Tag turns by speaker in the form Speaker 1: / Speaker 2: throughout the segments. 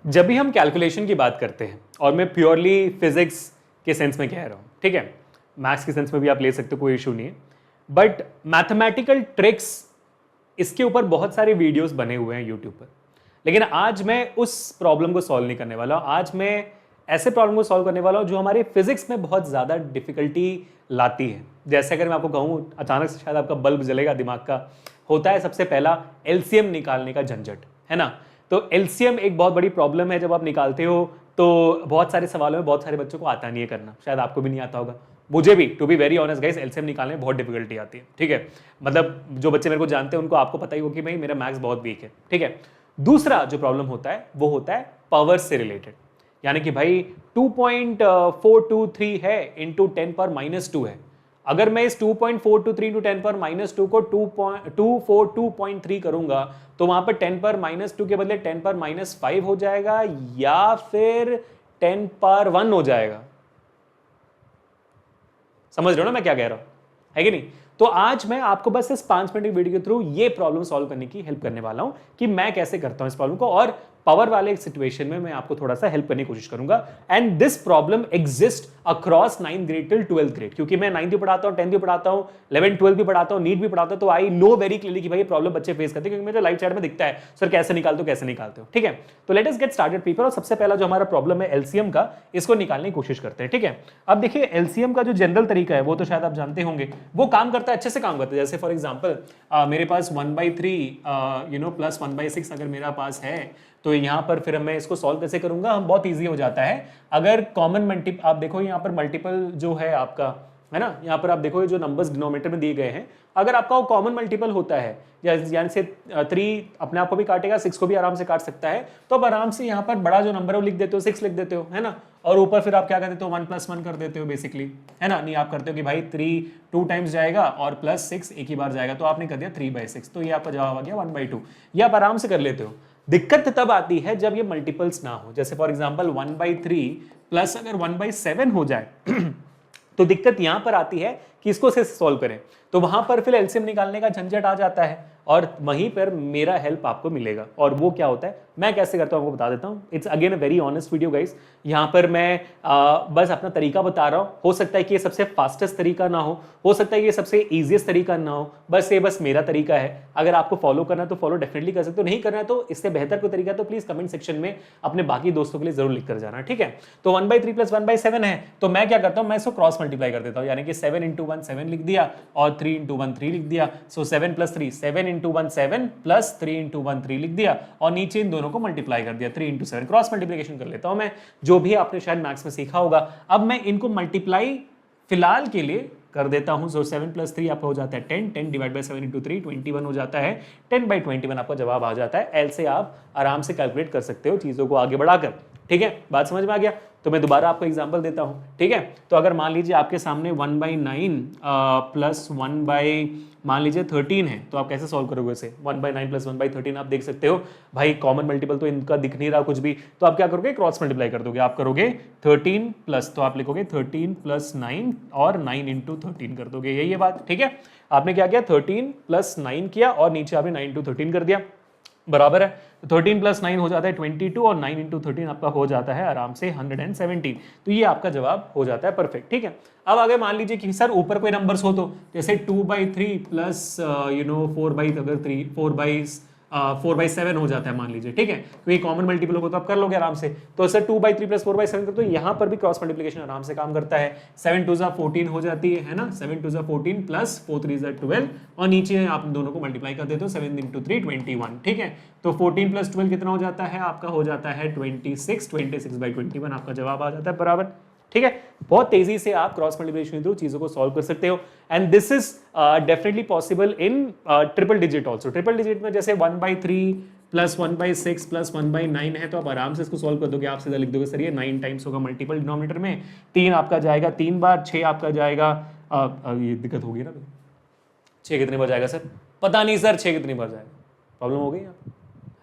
Speaker 1: जब भी हम कैलकुलेशन की बात करते हैं, और मैं प्योरली फिजिक्स के सेंस में कह रहा हूँ, ठीक है, मैथ्स के सेंस में भी आप ले सकते हो, कोई इशू नहीं है, बट मैथमेटिकल ट्रिक्स इसके ऊपर बहुत सारे वीडियोस बने हुए हैं यूट्यूब पर। लेकिन आज मैं उस प्रॉब्लम को सॉल्व नहीं करने वाला हूँ। आज मैं ऐसे प्रॉब्लम को सॉल्व करने वाला हूँ जो हमारे फिजिक्स में बहुत ज़्यादा डिफिकल्टी लाती है। जैसे अगर मैं आपको कहूँ, अचानक से शायद आपका बल्ब जलेगा दिमाग का, होता है सबसे पहला एलसीएम निकालने का झंझट, है ना। तो एलसीएम एक बहुत बड़ी प्रॉब्लम है। जब आप निकालते हो तो बहुत सारे सवालों में बहुत सारे बच्चों को आता नहीं है करना, शायद आपको भी नहीं आता होगा, मुझे भी, to be very honest guys, LCM निकालने में बहुत डिफिकल्टी आती है, ठीक है। मतलब जो बच्चे मेरे को जानते हैं उनको आपको पता ही हो कि भाई मेरा मैथ्स बहुत वीक है, ठीक है। दूसरा जो प्रॉब्लम होता है वो होता है पावर से रिलेटेड, यानी कि भाई 2.423 है इंटू 10⁻² है। अगर मैं इस 2.423 इंटू 10⁻² को 242.3 करूंगा तो वहां पर 10⁻² के बदले 10⁻5 हो जाएगा या फिर 10⁻1 हो जाएगा। समझ रहे हो ना मैं क्या कह रहा हूं, है कि नहीं। तो आज मैं आपको बस इस 5 मिनट की वीडियो के थ्रू ये प्रॉब्लम सॉल्व करने की हेल्प करने वाला हूं कि मैं कैसे करता हूं इस प्रॉब्लम को, और पावर वाले सिचुएशन में मैं आपको थोड़ा सा हेल्प करने की कोशिश करूंगा। And this problem exist across 9th grade till 12th grade, क्योंकि मैं 9th भी पढ़ाता हूं, 10th भी पढ़ाता हूं, 11th 12th भी पढ़ाता हूं, नीट भी पढ़ाता हूं, तो आई नो वेरी क्लियरली कि भाई ये प्रॉब्लम बच्चे फेस करते हैं, क्योंकि मुझे लाइव चैट में दिखता है सर कैसे निकालते हो कैसे निकालते हो, ठीक है। तो let us get started people. और सबसे पहला जो हमारा प्रॉब्लम है एलसीएम का, इसको निकालने की कोशिश करते हैं, ठीक है। अब देखिए एलसीएम का जो जनरल तरीका है वो तो शायद आप जानते होंगे, वो काम करता है, अच्छे से काम करता है। जैसे फॉर एग्जाम्पल मेरे पास 1/3 प्लस 1/6 अगर मेरा पास है, तो यहाँ पर फिर मैं इसको सॉल्व कैसे करूंगा, हम बहुत इजी हो जाता है। अगर कॉमन मल्टीपल, आप देखो यहाँ पर मल्टीपल जो है आपका, है ना, यहाँ पर आप देखो जो नंबर्स डिनोमिनेटर में दिए गए हैं, अगर आपका वो कॉमन मल्टीपल होता है, यानी से 3 अपने आप को भी काटेगा, 6 को भी आराम से काट सकता है, तो अब आराम से यहाँ पर बड़ा जो नंबर है वो लिख देते हो, 6 लिख देते हो, है ना। और ऊपर फिर आप क्या कर देते हो, 1+1 कर देते हो बेसिकली, है ना। नहीं, आप करते हो कि भाई 3 2 टाइम्स जाएगा और +6 एक ही बार जाएगा, तो आपने कर दिया 3/6, तो ये आपका जवाब आ गया 1/2। ये आप आराम से कर लेते हो। दिक्कत तब आती है जब ये मल्टीपल्स ना हो। जैसे फॉर एग्जांपल 1/3 प्लस अगर 1/7 हो जाए तो दिक्कत यहां पर आती है कि इसको से सॉल्व करें, तो वहां पर फिर एलसीएम निकालने का झंझट आ जाता है, और वहीं पर मेरा हेल्प आपको मिलेगा। और वो क्या होता है, मैं कैसे करता हूं आपको बता देता हूं। It's again a very honest video guys. यहां पर मैं बस अपना तरीका बता रहा हूं। हो सकता है कि ये सबसे फास्टेस्ट तरीका ना हो सकता है ये सबसे इजीएस्ट तरीका ना हो, बस मेरा तरीका है। अगर आपको फॉलो करना है तो फॉलो डेफिनेटली कर सकते हो, नहीं करना है तो इससे बेहतर कोई तरीका तो प्लीज कमेंट सेक्शन में अपने बाकी दोस्तों के लिए जरूर लिख कर जाना, ठीक है। तो 1/3 प्लस 1/7 है, तो मैं क्या करता हूं, मैं इसको क्रॉस मल्टीप्लाई कर देता हूं, यानी कि 7 × 1 7 लिख दिया और 3 × 1 3 लिख दिया। सो 7 + 3 7 × 1 7 प्लस 3 × 1 3 लिख दिया, और नीचे इन दोनों को मल्टीप्लाई कर दिया, 3 × 7 क्रॉस मल्टीप्लिकेशन कर लेता हूं मैं, जो भी आपने शायद मैथ्स में सीखा होगा। अब मैं इनको मल्टीप्लाई फिलहाल के लिए कर देता हूं। सो 7 + 3 आपका हो जाता है 10, 10 / 7 × 3 21 हो जाता है, 10/21 आपका जवाब आ जाता है। एल से आप आराम से कैलकुलेट कर सकते हो चीजों को आगे बढ़ाकर, ठीक है। बात समझ में आ गया। तो मैं दोबारा आपको एग्जांपल देता हूं, ठीक है। तो अगर मान लीजिए आपके सामने 1/9 प्लस 1/13 है, तो आप कैसे सॉल्व करोगे इसे। 1/9 प्लस 1/13 आप देख सकते हो भाई, कॉमन मल्टीपल तो इनका दिख नहीं रहा कुछ भी, तो आप क्या करोगे, क्रॉस मल्टीप्लाई कर दोगे। आप करोगे 13 प्लस, तो आप लिखोगे 13 + 9 और 9 × 13 कर दोगे, यही है बात, ठीक है। आपने क्या किया, 13 + 9 किया और नीचे आपने 9 × 13 कर दिया, बराबर है। 13 + 9 हो जाता है 22 और 9 × 13 आपका हो जाता है आराम से 117। तो ये आपका जवाब हो जाता है परफेक्ट, ठीक है। अब अगर मान लीजिए कि सर ऊपर कोई नंबर्स हो, तो जैसे 2/3 प्लस 4/7 हो जाता है मान लीजिए, ठीक है। तो ये कॉमन मल्टीपल होगा तो आप कर लोगे आराम से। तो सर 2/3 प्लस 4/7 कर, तो यहाँ पर भी क्रॉस मल्टीप्लिकेशन आराम से काम करता है। 7 2 14 हो जाती है ना, 7 2 14 प्लस 4 3 12, और नीचे आप दोनों को मल्टीप्लाई कर देते हो, 7 × 3 21, ठीक है। तो 14 + 12 कितना हो जाता है आपका, हो जाता है 26, 26/21 आपका जवाब आ जाता है, बराबर, ठीक है। बहुत तेजी से आप क्रॉस मल्टीप्लिकेशन के थ्रू चीजों को सॉल्व कर सकते हो, and this is definitely possible in triple digit also. Triple digit में जैसे 1/3 प्लस 1/6 प्लस 1/9 है, तो आप आराम से इसको सॉल्व कर दोगे। आप सीधा लिख दोगे सर ये 9 टाइम्स होगा मल्टीपल डिनोमिनेटर में, 3 आपका जाएगा 3 बार, 6 आपका जाएगा, ये दिक्कत होगी ना, 6 कितनी बार जाएगा सर, पता नहीं सर 6 कितनी बार जाएगा, प्रॉब्लम हो गई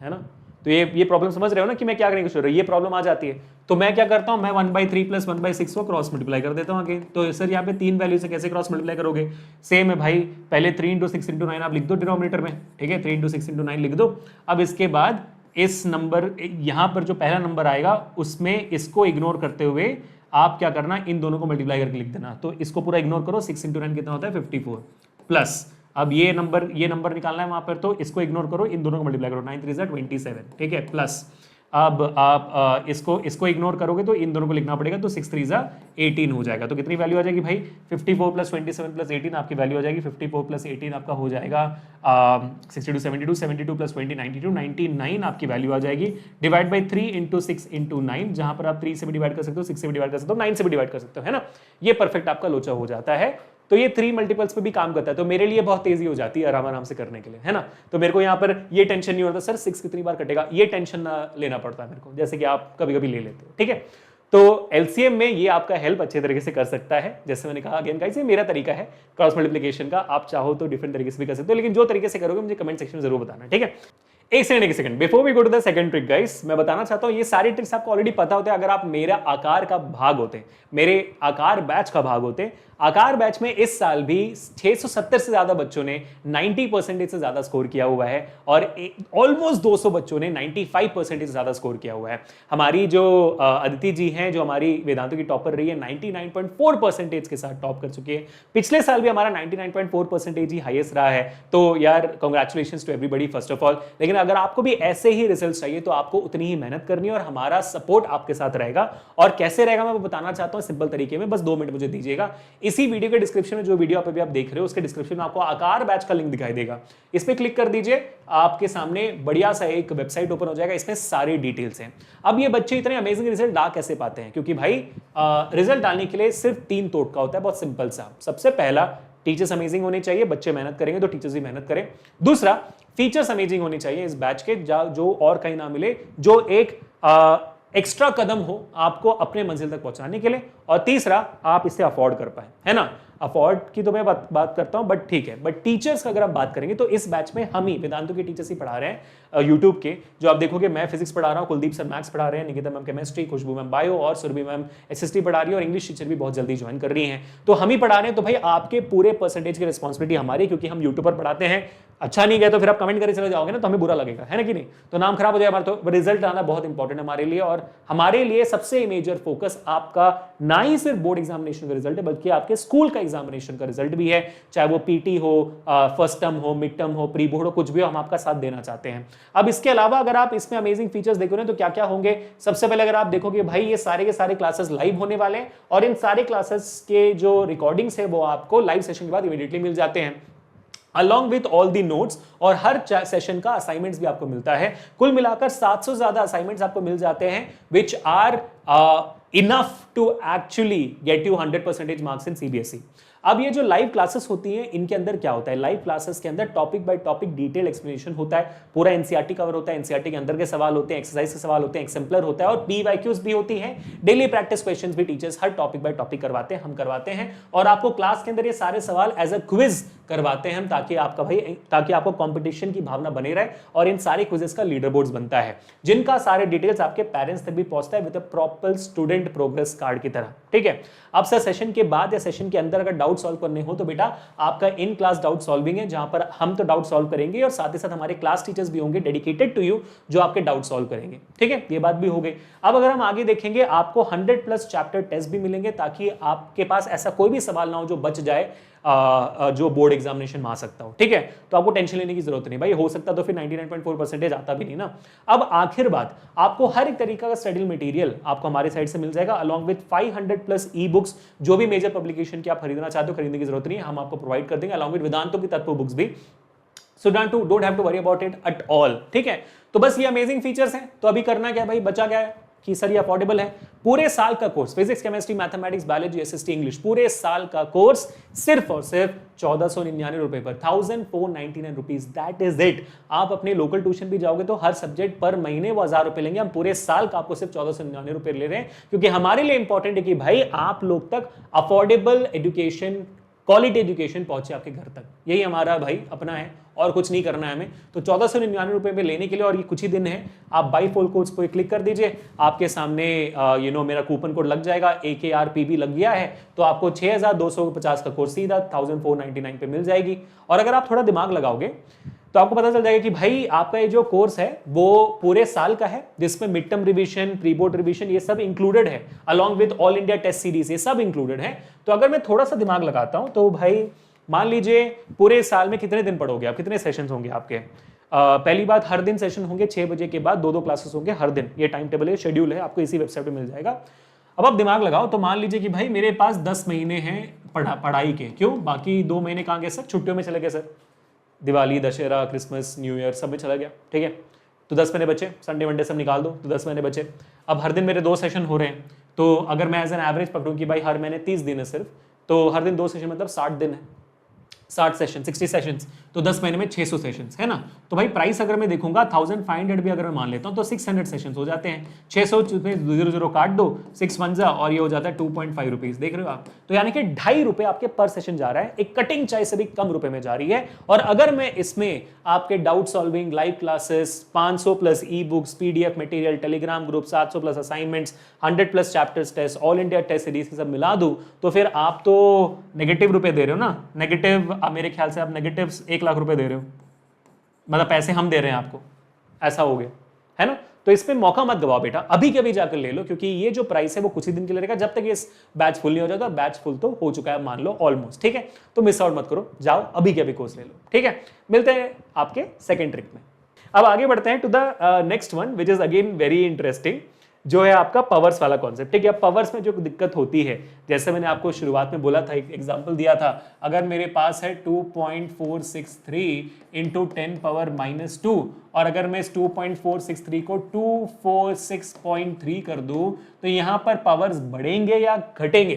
Speaker 1: है ना। तो ये प्रॉब्लम समझ रहे हो ना कि मैं क्या करने की सोच रहा हूँ, ये प्रॉब्लम आ जाती है। तो मैं क्या करता हूँ, मैं 1/3 प्लस 1/6 को क्रॉस मल्टीप्लाई कर देता हूँ अगेन। तो सर यहाँ पे 3 वैल्यू से कैसे क्रॉस मल्टीप्लाई करोगे, सेम है भाई, पहले 3 × 6 × 9 आप लिख दो डिनोमिनेटर में, ठीक है, 3 × 6 × 9 लिख दो। अब इसके बाद इस नंबर यहां पर जो पहला नंबर आएगा उसमें इसको इग्नोर करते हुए आप क्या करना, इन दोनों को मल्टीप्लाई करके लिख देना। तो इसको पूरा इग्नोर करो, 6 × 9 कितना होता है 54 प्लस, अब ये नंबर निकालना है वहां पर, तो इसको इग्नोर करो, इन दोनों को मल्टीप्लाई करो, 9 3 27, ठीक है, प्लस अब आप इसको इग्नोर करोगे तो इन दोनों को लिखना पड़ेगा, तो 6 3 18 हो जाएगा। तो कितनी वैल्यू आ जाएगी भाई, 54 + 27 + 18 आपकी वैल्यू आ जाएगी, 54 + 18 आपका हो जाएगा 62 72 72 + 20 92 99 आपकी वैल्यू आ जाएगी। डिवाइड बाई 3 × 6 × 9, जहां पर आप 3 से भी डिवाइड कर सकते हो, 6 से भी डिवाइड कर सकते हो, 9 से भी डिवाइड कर सकते हो, है ना। ये परफेक्ट आपका लोचा हो जाता है। तो ये 3 मल्टीपल्स पे भी काम करता है, तो मेरे लिए बहुत तेजी हो जाती है आराम से करने के लिए, है ना। तो मेरे को यहाँ पर ये टेंशन नहीं होता सर 6 कितनी बार कटेगा, ये टेंशन ना लेना पड़ता है मेरे को, जैसे कि आप कभी कभी ले लेते हो, ठीक है। तो एलसीएम में ये आपका हेल्प अच्छे तरीके से कर सकता है। जैसे मैंने कहा अगेन गाइस, ये मेरा तरीका है क्रॉस मल्टीप्लिकेशन का, आप चाहो तो डिफरेंट तरीके से भी कर सकते हो, लेकिन जो तरीके से करोगे मुझे कमेंट सेक्शन में जरूर बताना, ठीक है। एक second before we go to the second trick guys, मैं बताना चाहता हूं ये सारी ट्रिक्स आपको ऑलरेडी पता होते हैं अगर आप मेरा आकार का भाग होते, मेरे आकार बैच का भाग होते। आकार बैच में इस साल भी 670 से ज्यादा बच्चों ने 90% से ज्यादा स्कोर किया हुआ है और ऑलमोस्ट 200 बच्चों ने 95% से ज्यादा स्कोर किया हुआ है। हमारी जो अदिति जी हैं, जो हमारी वेदांतों की टॉपर रही है, 99.4% के साथ टॉप कर चुकी है। पिछले साल भी हमारा 99.4% ही हाईएस्ट रहा है। तो यार congratulations to everybody first of all. लेकिन अगर आपको भी ऐसे ही रिजल्ट चाहिए तो आपको उतनी ही मेहनत करनी है और हमारा सपोर्ट आपके साथ रहेगा। और कैसे रहेगा मैं बताना चाहता हूं सिंपल तरीके में, बस 2 मिनट मुझे दीजिएगा। इसी वीडियो के डिस्क्रिप्शन में, जो वीडियो आप देख रहे हो उसके डिस्क्रिप्शन में आपको आकार बैच का लिंक दिखाई देगा, इस पे क्लिक कर दीजिए, आपके सामने बढ़िया सा एक वेबसाइट ओपन हो जाएगा, इसमें सारी डिटेल्स हैं। अब ये बच्चे इतने अमेजिंग रिजल्ट ला कैसे पाते हैं, क्योंकि भाई रिजल्ट डालने के लिए सिर्फ 3 टोटका होता है, बहुत सिंपल सा। सबसे पहला, टीचर्स अमेजिंग होने चाहिए, बच्चे मेहनत करेंगे तो टीचर्स भी मेहनत करें। दूसरा, फीचर्स अमेजिंग होने चाहिए इस बैच के, जो और कहीं ना मिले, जो एक एक्स्ट्रा कदम हो आपको अपने मंजिल तक पहुंचाने के लिए। और तीसरा, आप इसे अफोर्ड कर पाए, है ना। अफोर्ड की तो मैं बात करता हूं, बट ठीक है, बट टीचर्स का अगर आप बात करेंगे तो इस बैच में हम ही वेदांतों के टीचर्स ही पढ़ा रहे हैं यूट्यूब के। जो आप देखोगे, मैं फिजिक्स पढ़ा रहा हूं, कुलदीप सर मैथ्स पढ़ा रहे हैं, निकिता मैम केमिस्ट्री, खुशबू मैम बायो और सुरभि मैम एसएसटी पढ़ा रही है, और इंग्लिश टीचर भी बहुत जल्दी ज्वाइन कर रही हैं। तो हम ही पढ़ा रहे हैं, तो भाई आपके पूरे परसेंटेज की रिस्पॉन्सिबिलिटी हमारी, क्योंकि हम यूट्यूब पर पढ़ाते हैं। अच्छा नहीं गया तो फिर आप कमेंट करके चले जाओगे ना, तो हमें बुरा लगेगा, है ना कि नहीं। तो नाम खराब हो जाएगा हमारा। तो रिजल्ट आना बहुत इंपॉर्टेंट है हमारे लिए, और हमारे लिए सबसे मेजर फोकस आपका ना ही सिर्फ बोर्ड एग्जामिनेशन का रिजल्ट है, बल्कि आपके स्कूल का एग्जामिनेशन का रिजल्ट भी है। चाहे वो पीटी हो, फर्स्ट टर्म हो, मिड टर्म हो, प्री बोर्ड हो, कुछ भी हो, हम आपका साथ देना चाहते हैं। अब इसके अलावा अगर आप इसमें अमेजिंग फीचर्स देखोगे तो क्या क्या होंगे। सबसे पहले अगर आप देखोगे भाई, ये सारे के सारे क्लासेस लाइव होने वाले हैं, और इन सारे क्लासेस के जो रिकॉर्डिंग्स है वो आपको लाइव सेशन के बाद इमीडिएटली मिल जाते हैं, along with all the notes. और हर सेशन का असाइनमेंट्स भी आपको मिलता है। कुल मिलाकर 700 ज्यादा असाइनमेंट्स आपको मिल जाते हैं, which are enough to actually get you 100% marks in CBSE. अब ये जो लाइव क्लासेस होती हैं, इनके अंदर क्या होता है, लाइव क्लासेस के अंदर topic by topic detail explanation होता है, पूरा एनसीईआरटी कवर होता है, एनसीईआरटी के अंदर के सवाल होते हैं, एक्सरसाइज के सवाल होते हैं, एग्जाम्पलर होता है, और पीवाईक्यूज भी होती है, डेली प्रैक्टिस क्वेश्चंस भी teachers her topic by topic करवाते हैं, हम करवाते हैं। और आपको क्लास के अंदर ये सारे सवाल एज अ क्विज करवाते हैं हम, ताकि आपको कंपटीशन की भावना बने रहे, और इन सारे क्विजेस का लीडर बोर्ड्स बनता है, जिनका सारे डिटेल्स आपके पेरेंट्स तक भी पहुंचता है with a proper student progress card की तरह, ठीक है। अब सर सेशन के बाद या सेशन के अंदर अगर डाउट सॉल्व करने हो तो बेटा आपका इन क्लास डाउट सॉल्विंग है, जहां पर हम तो डाउट सॉल्व करेंगे और साथ ही साथ हमारे क्लास टीचर्स भी होंगे डेडिकेटेड टू यू, जो आपके डाउट सॉल्व करेंगे, ठीक है। ये बात भी हो गई। अब अगर हम आगे देखेंगे, आपको 100+ चैप्टर टेस्ट भी मिलेंगे, ताकि आपके पास ऐसा कोई भी सवाल ना हो जो बच जाए, जो बोर्ड एग्जामिनेशन में आ सकता हो, ठीक है। तो आपको टेंशन लेने की जरूरत नहीं भाई, हो सकता तो फिर 99.4% आता भी नहीं ना। अब आखिर बात, आपको हर एक तरीका का स्टडी मटेरियल आपको हमारे साइड से मिल जाएगा, अलॉन्ग विद 500+ ई बुक्स। जो भी मेजर पब्लिकेशन की आप खरीदना चाहते हो, खरीदने की जरूरत नहीं है, हम आपको प्रोवाइड कर देंगे, अलॉन्ग विद वेदांतों की तत्व बुक्स भी। So don't have to worry about it at all, ठीक है। तो बस ये अमेजिंग फीचर्स हैं। तो अभी करना क्या है भाई, बचा क्या है कि सर ये अफोर्डेबल है। पूरे साल का course, physics, chemistry, mathematics, biology, SST, English, पूरे साल का कोर्स सिर्फ और सिर्फ 1499 रुपए पर, 1499 रुपीज, दैट इज इट। आप अपने लोकल ट्यूशन भी जाओगे तो हर सब्जेक्ट पर महीने वो 1000 रुपए लेंगे, हम पूरे साल का आपको सिर्फ 1499 रुपए ले रहे हैं, क्योंकि हमारे लिए इंपॉर्टेंट है कि भाई आप लोग तक अफोर्डेबल एजुकेशन, क्वालिटी एजुकेशन पहुंचे आपके घर तक। यही हमारा भाई अपना है, और कुछ नहीं करना है हमें। तो 1499 रुपए में लेने के लिए, और ये कुछ ही दिन है, आप बाई फोल कोड्स पे क्लिक कर दीजिए, आपके सामने मेरा कूपन कोड लग जाएगा, AKRPB लग गया है, तो आपको 6250 का कोर्स सीधा 1499 पे मिल जाएगी। और अगर आप थोड़ा दिमाग लगाओगे, तो आपको पता चल जाएगा कि भाई आपका ये जो कोर्स है वो पूरे साल का है, जिसमें mid term revision, pre board revision ये सब इंक्लूडेड है, along with all India test series, ये सब इंक्लूडेड है। तो अगर मैं थोड़ा सा दिमाग लगाता हूं तो भाई मान लीजिए पूरे साल में कितने दिन पढ़ोगे आप, कितने सेशन होंगे आपके। पहली बात, हर दिन सेशन होंगे 6 बजे के बाद, 2-2 क्लासेस होंगे हर दिन। ये टाइम टेबल है, शेड्यूल है, आपको इसी वेबसाइट पे मिल जाएगा। अब आप दिमाग लगाओ तो मान लीजिए कि भाई मेरे पास 10 महीने हैं पढ़ाई के, क्यों, बाकी 2 महीने कहाँ गए सर, छुट्टियों में चले गए sir, Diwali, Dussehra, Christmas, new year सब में चला गया, ठीक है। तो 10 महीने बचे, संडे वनडे सब निकाल दो, तो 10 महीने बचे। अब हर दिन मेरे 2 सेशन हो रहे हैं, तो अगर मैं एज एन एवरेज पकड़ूं कि भाई हर महीने 30 दिन है सिर्फ, तो हर दिन 2 सेशन मतलब 60 दिन है, 60 सेशन, 60 सेशंस, तो 10 महीने में 600 सेशंस है ना। तो भाई प्राइस अगर मैं देखूंगा 1500 भी अगर मैं मान लेता हूं तो 600 सेशंस हो जाते हैं। 600 में 00 काट दो, 6 1 जा, और ये हो जाता है 2.5 रुपीज, देख रहे हो आप। तो यानी कि 2.5 रुपए आपके पर सेशन जा रहा है, एक कटिंग चाय से भी कम रुपए में जा रही है। और अगर मैं इसमें आपके doubt solving, live classes, 500 plus E books, PDF material, Telegram group, 700 plus assignments, 100 plus chapters test, all India test series सब मिला दूं तो फिर आप तो नेगेटिव रुपए दे रहे हो ना। नेगेटिव, मेरे ख्याल से आप नेगेटिव 1 लाख रुपए दे रहे हो, मतलब पैसे हम दे रहे हैं आपको, ऐसा हो गया है ना। तो इसमें मौका मत गवाओ बेटा, अभी के अभी जाकर ले लो, क्योंकि ये जो प्राइस है वो कुछ ही दिन के लिए रहेगा, जब तक ये बैच फुल नहीं हो जाता। बैच फुल तो हो चुका है मान लो ऑलमोस्ट, ठीक है। तो मिस आउट मत करो, जाओ अभी के अभी कोर्स ले लो, ठीक है। मिलते हैं आपके सेकेंड ट्रिक में। अब आगे बढ़ते हैं to the next one which is again very interesting, जो है आपका पावर्स वाला कॉन्सेप्ट, ठीक है। पावर्स में जो दिक्कत होती है, जैसे मैंने आपको शुरुआत में बोला था, एक एग्जांपल दिया था, अगर मेरे पास है 2.463 इंटू 10⁻⁻2, और अगर मैं इस 2.463 को 246.3 कर दूं तो यहां पर पावर्स बढ़ेंगे या घटेंगे,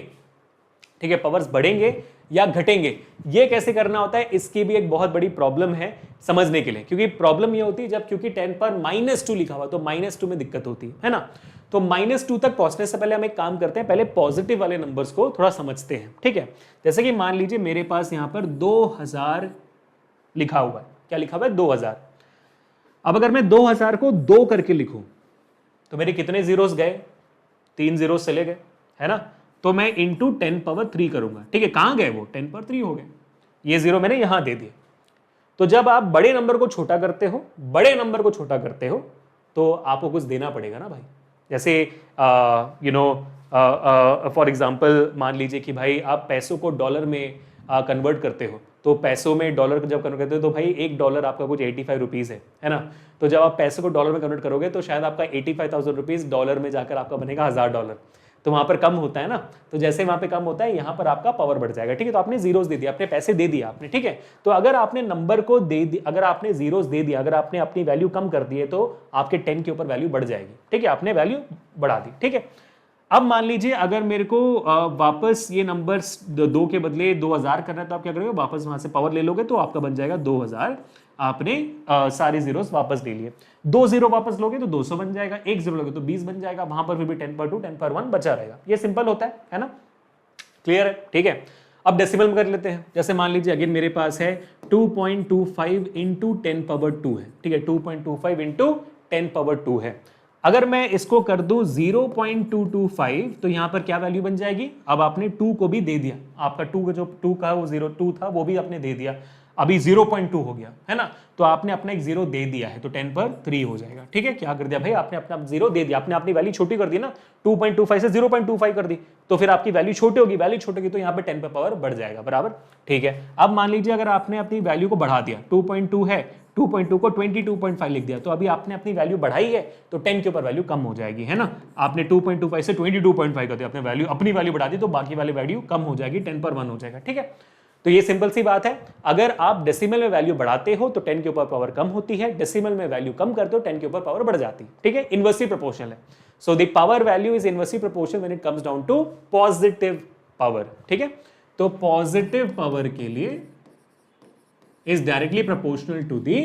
Speaker 1: ठीक है। पावर्स बढ़ेंगे या घटेंगे, ये कैसे करना होता है, इसकी भी एक बहुत बड़ी प्रॉब्लम है समझने के लिए, क्योंकि प्रॉब्लम ये होती है जब, क्योंकि 10⁻2 लिखा हुआ तो -2 में दिक्कत होती है ना। तो -2 तक पहुंचने से पहले हम एक काम करते हैं, पहले पॉजिटिव वाले नंबर्स को थोड़ा समझते हैं, ठीक है। जैसे कि मान लीजिए मेरे पास यहां पर 2000 लिखा हुआ है, क्या लिखा हुआ है, 2000। अब अगर मैं 2000 को 2 करके लिखूं तो मेरे कितने जीरोस गए, 3 जीरोस चले गए, है ना। तो मैं इंटू 10⁻3 करूंगा, ठीक है। कहां गए वो, 10⁻3 हो गए, ये जीरो मैंने यहां दे दिए। तो जब आप बड़े नंबर को छोटा करते हो, बड़े नंबर को छोटा करते हो, तो आपको कुछ देना पड़ेगा ना भाई। जैसे फॉर एग्जांपल मान लीजिए कि भाई आप पैसों को डॉलर में कन्वर्ट करते हो, तो पैसों में डॉलर को जब कन्वर्ट करते हो तो भाई $1 आपका कुछ 85 रुपीज़ है ना। तो जब आप पैसों को डॉलर में कन्वर्ट करोगे तो शायद आपका 85,000 रुपीज़ डॉलर में जाकर आपका बनेगा $1000, तो वहां पर कम होता है ना। तो जैसे वहां पे कम होता है, यहां पर आपका पावर बढ़ जाएगा, ठीक है। तो आपने जीरोस दे दिया, अपने पैसे दे दिया आपने, ठीक है। तो अगर आपने नंबर को दे दिया, अगर आपने जीरोस दे दिया, अगर आपने अपनी वैल्यू कम कर दी है तो आपके 10 के ऊपर वैल्यू बढ़ जाएगी, ठीक है। आपने वैल्यू बढ़ा दी, ठीक है। अब मान लीजिए अगर मेरे को वापस ये नंबर्स 2 के बदले 2000 करना है, तो आप क्या करोगे, वापस वहां से पावर ले लोगे, तो आपका बन जाएगा 2000। आपने सारे जीरोस वापस ले लिए, 2 जीरो वापस लोगे तो 200 बन जाएगा, 1 जीरो लोगे तो 20 बन जाएगा, वहां पर फिर भी 10/2 10/1 बचा रहेगा। ये सिंपल होता है ना, क्लियर है, ठीक है। अब डेसिमल में कर लेते हैं। जैसे मान लीजिए अगेन मेरे पास है 2.25 इंटू 10⁻2 है, ठीक है। 2.25 इंटू 10⁻2 है। अगर मैं इसको कर दूं 0.225 तो यहां पर क्या वैल्यू बन जाएगी। अब आपने 2 को भी दे दिया, आपका 2 का जो 2 का वो 0.2 था वो भी आपने दे दिया, अभी 0.2 हो गया, है ना। तो आपने अपना एक 0 दे दिया है, तो 10/3 हो जाएगा, ठीक है। क्या कर दिया भाई, आपने अपना 0 दे दिया, आपने अपनी वैल्यू छोटी कर दी ना, 2.25 से 0.25 कर दी, तो फिर आपकी वैल्यू छोटी होगी, वैल्यू छोटी होगी तो यहाँ पे 10 पे पावर बढ़ जाएगा, बराबर, ठीक है। अब मान लीजिए अगर आपने अपनी वैल्यू को बढ़ा दिया, 2.2 है, 2.2 को 22.5 लिख दिया, तो अभी आपने अपनी वैल्यू बढ़ाई है तो 10 के ऊपर वैल्यू कम हो जाएगी, है ना। आपने 2.25 से 22.5 कर दिया, अपने वैल्यू, अपनी वैल्यू बढ़ा दी, तो बाकी वाली वैल्यू कम हो जाएगी, 10/1 हो जाएगा, ठीक है। तो ये सिंपल सी बात है। अगर आप डेसिमल में वैल्यू बढ़ाते हो तो 10 के ऊपर पावर कम होती है, डेसिमल में वैल्यू कम करते हो 10 के ऊपर पावर बढ़ जाती है, ठीक है। इनवर्सली प्रोपोर्शनल है। So the power value is inversely proportional when it comes down to positive power, ठीक है। तो पॉजिटिव पावर के लिए is directly proportional to the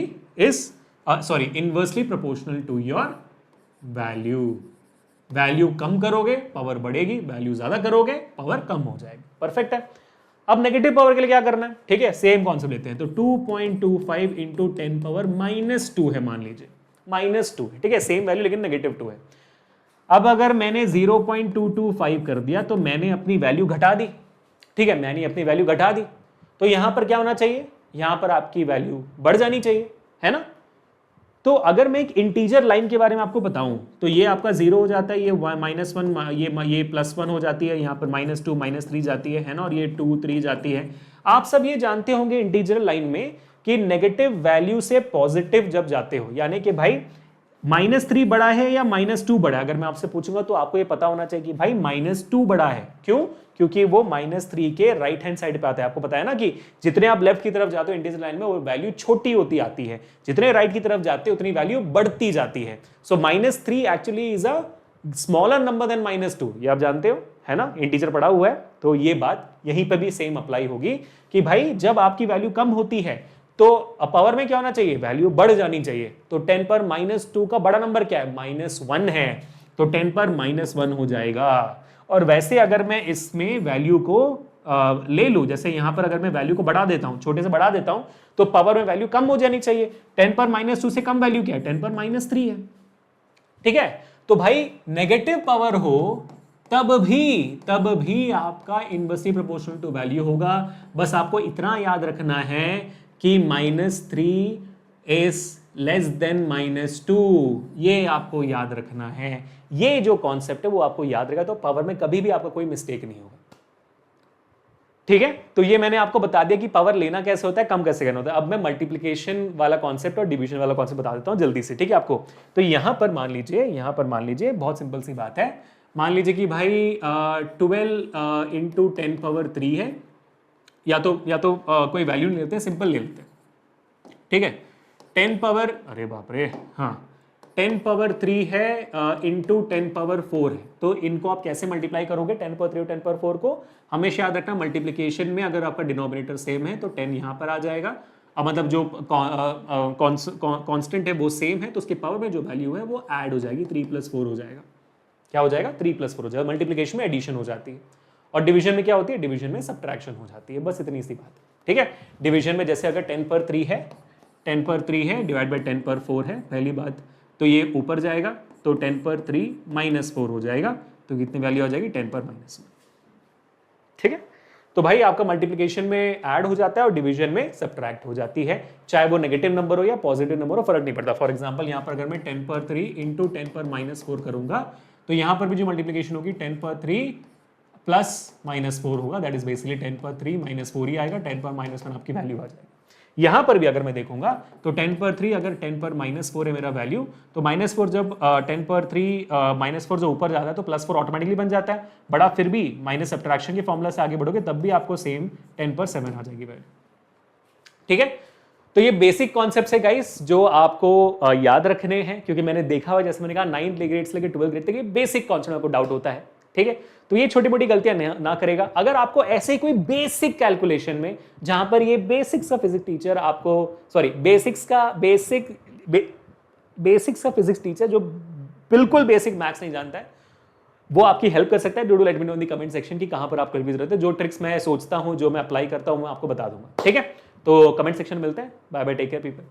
Speaker 1: inversely proportional to your value. Value कम करोगे पावर बढ़ेगी, वैल्यू ज्यादा करोगे पावर कम हो जाएगी, परफेक्ट है। अब नेगेटिव पावर के लिए क्या करना है, ठीक है, सेम कॉन्सेप्ट लेते हैं। तो 2.25 इंटू 10⁻⁻2 है, मान लीजिए -2 है, ठीक है, सेम वैल्यू लेकिन -2 है। अब अगर मैंने 0.225 कर दिया तो मैंने अपनी वैल्यू घटा दी, ठीक है, मैंने अपनी वैल्यू घटा दी, तो यहां पर क्या होना चाहिए, यहां पर आपकी वैल्यू बढ़ जानी चाहिए, है ना। तो अगर मैं एक इंटीजर लाइन के बारे में आपको बताऊं तो ये आपका 0 हो जाता है, ये -1, ये +1 हो जाती है, यहाँ पर -2 -3 जाती है ना, और ये 2 3 जाती है। आप सब ये जानते होंगे इंटीजर लाइन में कि नेगेटिव वैल्यू से पॉजिटिव जब जाते हो, यानी कि भाई -3 बड़ा है या -2 बड़ा है, अगर मैं आपसे पूछूंगा तो आपको ये पता होना चाहिए कि भाई -2 बड़ा है। क्यों? क्योंकि वो -3 के राइट हैंड साइड पे आता है। आपको पता है ना कि जितने आप लेफ्ट की तरफ जाते हो इंटीजर लाइन में, वो वैल्यू छोटी होती आती है, जितने राइट की तरफ जाते हो उतनी वैल्यू बढ़ती जाती है। So -3 actually is a smaller number than -2, ये आप जानते हो, है ना, इंटीजर पड़ा हुआ है। तो ये बात यहीं पे भी सेम अप्लाई होगी कि भाई जब आपकी वैल्यू कम होती है तो पावर में क्या होना चाहिए, वैल्यू बढ़ जानी चाहिए। तो 10 पर -2 का बड़ा नंबर क्या है, -1 है, तो 10 पर -1 हो जाएगा। और वैसे अगर मैं इसमें वैल्यू को ले लूं, जैसे यहां पर अगर मैं वैल्यू को बढ़ा देता हूं, छोटे से बढ़ा देता हूं, तो पावर में वैल्यू कम हो जानी चाहिए। 10 पर -2 से कम वैल्यू क्या है, 10 पर -3 है। ठीक है, तो भाई नेगेटिव पावर हो तब भी आपका इनवर्सली प्रोपोर्शनल टू वैल्यू होगा। बस आपको इतना याद रखना है कि -3 इज लेस देन -2, ये आपको याद रखना है। ये जो कॉन्सेप्ट है वो आपको याद रहेगा, तो पावर में कभी भी आपका कोई मिस्टेक नहीं होगा। ठीक है, तो ये मैंने आपको बता दिया कि पावर लेना कैसे होता है, कम कैसे करना होता है। अब मैं मल्टीप्लिकेशन वाला कॉन्सेप्ट और डिवीजन वाला कॉन्सेप्ट बता देता हूं जल्दी से, ठीक है आपको। तो यहां पर मान लीजिए बहुत सिंपल सी बात है, मान लीजिए कि भाई 12 इंटू 10 पावर 3 है, या तो कोई वैल्यू नहीं लेते हैं, सिंपल ले लेते हैं। ठीक है, 10 पावर, अरे बाप रे, हाँ 10 पावर 3 है इंटू 10 पावर 4 है। तो इनको आप कैसे मल्टीप्लाई करोगे, 10 पावर 3 और 10 पावर 4 को? हमेशा याद रखना मल्टीप्लिकेशन में अगर आपका डिनोमिनेटर सेम है तो 10 यहां पर आ जाएगा, मतलब जो कांस्टेंट है वो सेम है, तो उसके पावर में जो वैल्यू है वो ऐड हो जाएगी, 3 + 4 हो जाएगा। क्या हो जाएगा, 3 + 4 हो जाएगा। मल्टीप्लिकेशन में एडिशन हो जाती है, और डिवीजन में क्या होती है, डिवीजन में सब्ट्रैक्शन हो जाती है। बस इतनी सी बात है। ठीक है, डिवीजन में जैसे अगर 10 पर 3 है, 10 पर 3 है डिवाइड बाई 10 पर 4 है, पहली बात तो ये ऊपर जाएगा, तो 10 पर 3 -4 हो जाएगा, तो कितनी वैल्यू आ जाएगी, 10 पर -1। ठीक है, तो भाई आपका मल्टीप्लिकेशन में ऐड हो जाता है और डिवीजन में सब्ट्रैक्ट हो जाती है, चाहे वो नेगेटिव नंबर हो या पॉजिटिव नंबर हो, फर्क नहीं पड़ता। फॉर एग्जांपल यहाँ पर अगर मैं 10 पर 3 इंटू 10 पर -4 करूंगा, तो यहाँ पर भी जो मल्टीप्लिकेशन होगी 10 पर 3 प्लस -4 होगा, दैट इज बेसिकली 10 पर 3 -4 ही आएगा, 10 पर -1 आपकी वैल्यू आ जाएगी। यहां पर भी अगर मैं देखूंगा तो 10 पर 3 अगर 10 पर -4 है मेरा वैल्यू, तो -4 जब 10 पर 3 -4 जो ऊपर जाता है तो +4 ऑटोमेटिकली बन जाता है बड़ा, फिर भी माइनस सब्ट्रैक्शन के फॉर्मूला से आगे बढ़ोगे तब भी आपको सेम 10 पर 7 आ जाएगी वैल्यू। ठीक है, तो ये बेसिक कॉन्सेप्ट्स है गाइस जो आपको याद रखने हैं, क्योंकि मैंने देखा हुआ, जैसे मैंने कहा 9th ग्रेड से लेकर 12th ग्रेड तक ये बेसिक कॉन्सेप्ट आपको डाउट होता है। ठीक है, तो ये छोटी मोटी गलतियां ना करेगा। अगर आपको ऐसे कोई बेसिक कैलकुलेशन में, जहां पर ये बेसिक्स का फिजिक्स टीचर आपको, सॉरी बेसिक्स का फिजिक्स टीचर जो बिल्कुल बेसिक मैथ्स नहीं जानता है, वो आपकी हेल्प कर सकता है। Do let me know in the comment section की कहां पर आपको हेल्प की जरूरत है। जो ट्रिक्स मैं सोचता हूं, जो मैं अप्लाई करता हूं, मैं आपको बता दूंगा। ठीक है, तो कमेंट सेक्शन में मिलते हैं। Bye bye, take care people.